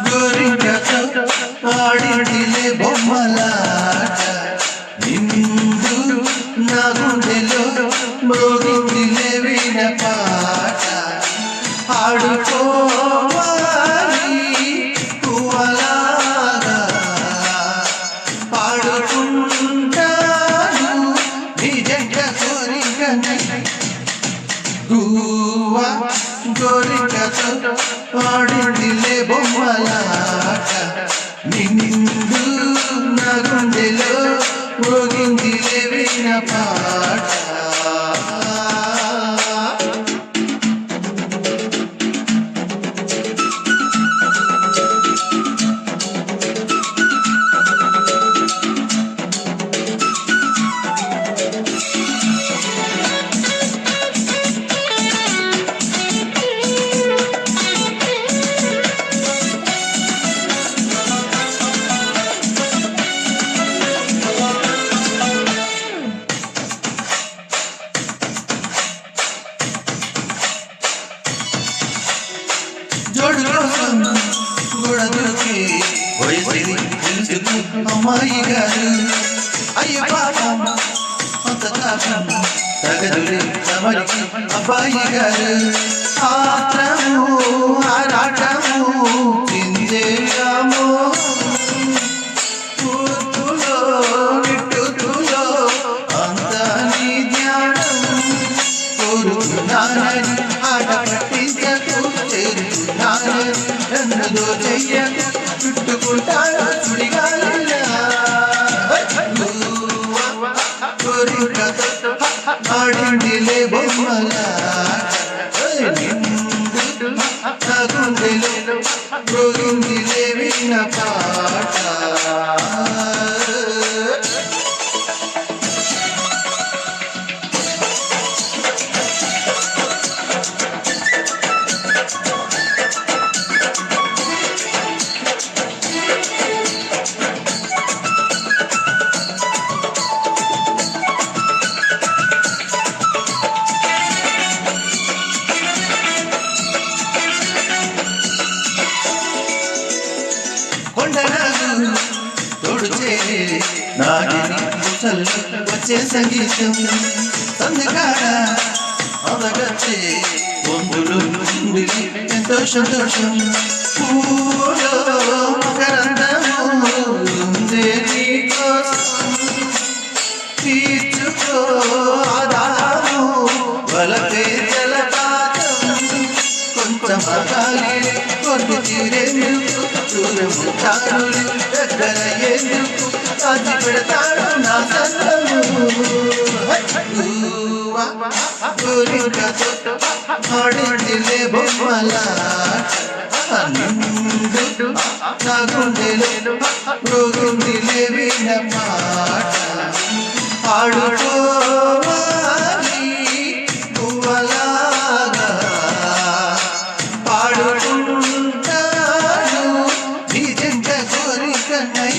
గోరింకతో ఆడిందిలే బొమ్మలాట నిండు నా గుండెలో మోగిందిలే వీణ పాట ఆడుకోవాలి పువ్వలాగా పాడుకుంటాను నీ జంట కోరికనై గోరింకతో ఆడిందిలే బొమ్మలాట నిండు నా గుండెలో మోగిందిలే వీణ పాట జోడు కోసం గొడవకి వయసిరి తెలుసుకు అమ్మాయి గారు అయ్యో పాపం అంత తాపం తగదులే తమరికి అబ్బాయి గారు ఆత్రము ఆరాటము చిందేయామో పూర్తులో నిట్టులో అంత నీ ధ్యానం కోరుకున్నానని ఆట పట్టించకు నన్నుదో చెయ్యకు చుట్టుకుంటాడు చుడిగాలిలా కోరికతో ఆడిందిలే బొమ్మలాట నిండు నా గుండెలో మోగిందిలే వీణ పాట తోడు చేరే నాగిని ముసలు వచ్చే సంగీతం సందకాడ అవగచ్చే బొంబులు ఎంతో సంతోషం పూలో మకరందము ఉందే నీకోసం తీర్చుకో ఆదాము వలపే జలపాతం కొంచెం అగాలి కొద్ది తీరేందుకు దూరము తానులు దగ్గర ఎందుకు కాచి పెడతాడు నా సన్నము కోరికతో ఆడిందిలే బొమ్మలాట నిండు నా గుండెలో మోగిందిలే వీణ పాట ఆడుకోవాలి పువ్వలాగా పాడుకుంటాను నీ జంట కోరికనై